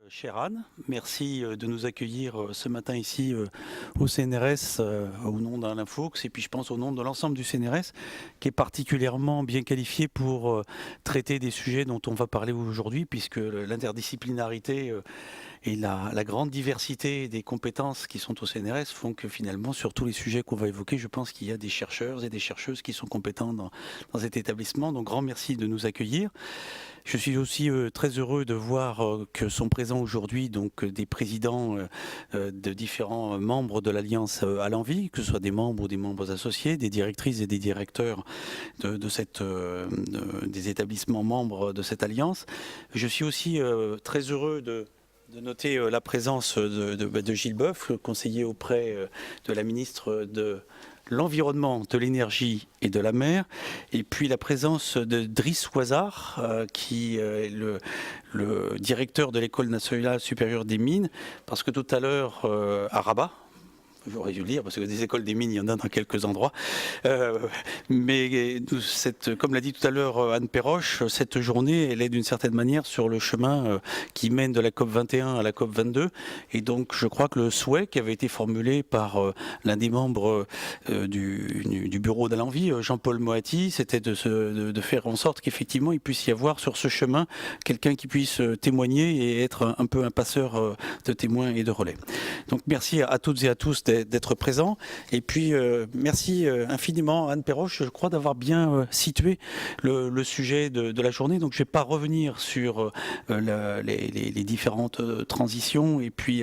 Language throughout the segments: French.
Chère Anne, merci de nous accueillir ce matin ici au CNRS au nom d'Alain Fouques et puis je pense au nom de l'ensemble du CNRS qui est particulièrement bien qualifié pour traiter des sujets dont on va parler aujourd'hui puisque l'interdisciplinarité et la grande diversité des compétences qui sont au CNRS font que finalement sur tous les sujets qu'on va évoquer, je pense qu'il y a des chercheurs et des chercheuses qui sont compétents dans cet établissement. Donc grand merci de nous accueillir. Je suis aussi très heureux de voir que sont présents aujourd'hui donc des présidents de différents membres de l'Alliance à l'envie, que ce soit des membres ou des membres associés, des directrices et des directeurs des établissements membres de cette alliance. Je suis aussi très heureux de noter la présence de Gilles Boeuf, conseiller auprès de la ministre de l'Environnement, de l'Énergie et de la Mer, et puis la présence de Driss Ouazzar, qui est le directeur de l'École nationale supérieure des mines, parce que tout à l'heure, à Rabat, j'aurais dû le dire, parce que des écoles des mines, il y en a dans quelques endroits. Mais comme l'a dit tout à l'heure Anne Perroche, cette journée, elle est d'une certaine manière sur le chemin qui mène de la COP 21 à la COP 22. Et donc, je crois que le souhait qui avait été formulé par l'un des membres du bureau d'Alain Vie, Jean-Paul Moati, c'était de faire en sorte qu'effectivement, il puisse y avoir sur ce chemin quelqu'un qui puisse témoigner et être un peu un passeur de témoins et de relais. Donc, merci à toutes et à tous d'être présent. Et puis, merci infiniment Anne Perroche, je crois, d'avoir bien situé le sujet de la journée. Donc, je ne vais pas revenir sur les différentes transitions et puis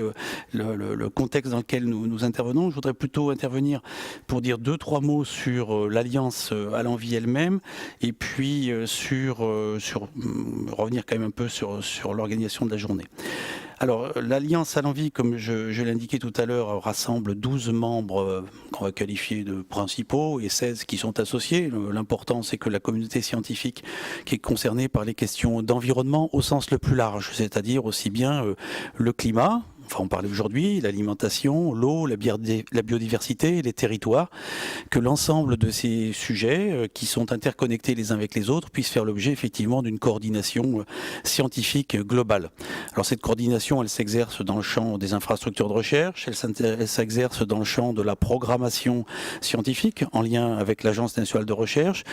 le contexte dans lequel nous intervenons. Je voudrais plutôt intervenir pour dire 2-3 mots sur l'Alliance à l'envie elle-même et puis revenir quand même un peu sur l'organisation de la journée. Alors, l'Alliance à l'envie, comme je l'indiquais tout à l'heure, rassemble 12 membres qu'on va qualifier de principaux et 16 qui sont associés. L'important, c'est que la communauté scientifique qui est concernée par les questions d'environnement au sens le plus large, c'est-à-dire aussi bien le climat, enfin on parlait aujourd'hui, l'alimentation, l'eau, la biodiversité, les territoires, que l'ensemble de ces sujets qui sont interconnectés les uns avec les autres puissent faire l'objet effectivement d'une coordination scientifique globale. Alors cette coordination, elle s'exerce dans le champ des infrastructures de recherche, elle s'exerce dans le champ de la programmation scientifique en lien avec l'Agence nationale de recherche,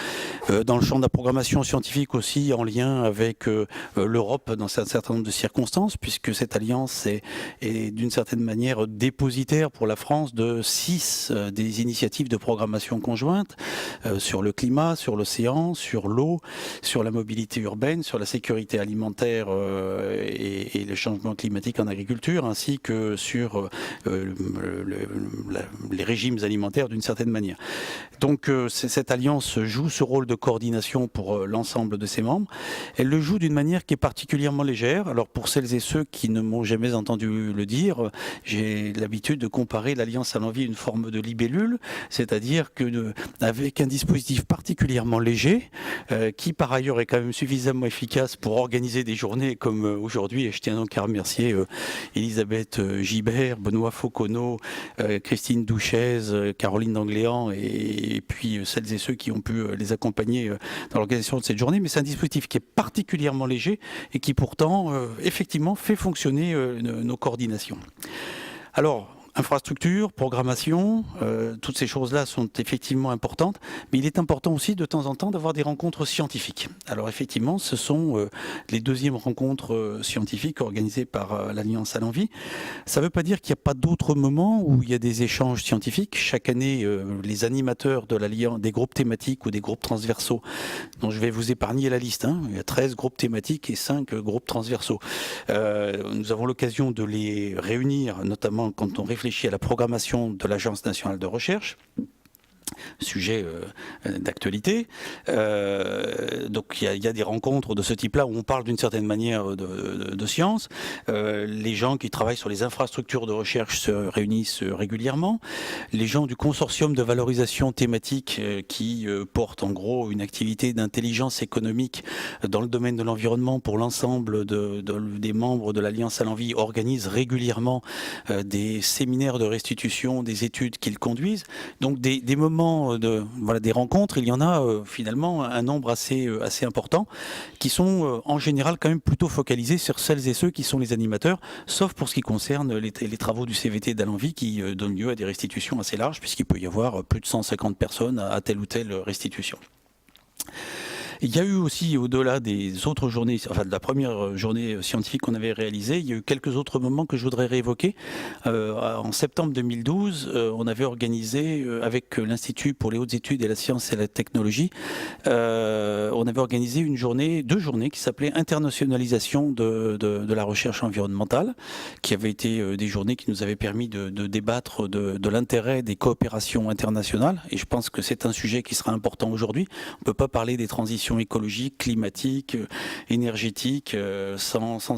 dans le champ de la programmation scientifique aussi en lien avec l'Europe dans un certain nombre de circonstances, puisque cette alliance est d'une certaine manière dépositaire pour la France de 6 des initiatives de programmation conjointe sur le climat, sur l'océan, sur l'eau, sur la mobilité urbaine, sur la sécurité alimentaire et le changement climatique en agriculture, ainsi que sur les régimes alimentaires d'une certaine manière. Donc cette alliance joue ce rôle de coordination pour l'ensemble de ses membres. Elle le joue d'une manière qui est particulièrement légère. Alors pour celles et ceux qui ne m'ont jamais entendu le dire, j'ai l'habitude de comparer l'Alliance à l'envie à une forme de libellule, c'est-à-dire que avec un dispositif particulièrement léger, qui par ailleurs est quand même suffisamment efficace pour organiser des journées comme aujourd'hui, et je tiens donc à remercier Elisabeth Gibert, Benoît Fauconneau, Christine Douchez, Caroline D'Angléan et puis celles et ceux qui ont pu les accompagner dans l'organisation de cette journée. Mais c'est un dispositif qui est particulièrement léger et qui pourtant effectivement fait fonctionner nos coordinations. Alors, infrastructure, programmation, toutes ces choses-là sont effectivement importantes, mais il est important aussi de temps en temps d'avoir des rencontres scientifiques. Alors effectivement, ce sont les deuxièmes rencontres scientifiques organisées par l'Alliance à l'envie. Ça ne veut pas dire qu'il n'y a pas d'autres moments où il y a des échanges scientifiques. Chaque année, les animateurs de l'Alliance, des groupes thématiques ou des groupes transversaux, dont je vais vous épargner la liste, il y a 13 groupes thématiques et 5 groupes transversaux. Nous avons l'occasion de les réunir, notamment quand on réfléchit à la programmation de l'Agence nationale de recherche, sujet d'actualité. Donc il y a des rencontres de ce type-là où on parle d'une certaine manière de science. Les gens qui travaillent sur les infrastructures de recherche se réunissent régulièrement. Les gens du consortium de valorisation thématique qui portent en gros une activité d'intelligence économique dans le domaine de l'environnement pour l'ensemble des membres de l'Alliance à l'envie organisent régulièrement des séminaires de restitution des études qu'ils conduisent. Donc des moments moments des rencontres, il y en a finalement un nombre assez important qui sont en général quand même plutôt focalisés sur celles et ceux qui sont les animateurs, sauf pour ce qui concerne les travaux du CVT d'Allenvie qui donnent lieu à des restitutions assez larges, puisqu'il peut y avoir plus de 150 personnes à telle ou telle restitution. Il y a eu aussi, au-delà des autres journées, enfin de la première journée scientifique qu'on avait réalisée, il y a eu quelques autres moments que je voudrais réévoquer. En septembre 2012, on avait organisé, avec l'Institut pour les hautes études et la science et la technologie, on avait organisé deux journées qui s'appelaient Internationalisation de la recherche environnementale, qui avaient été des journées qui nous avaient permis de débattre de l'intérêt des coopérations internationales. Et je pense que c'est un sujet qui sera important aujourd'hui. On ne peut pas parler des transitions écologiques, climatiques, énergétiques, sans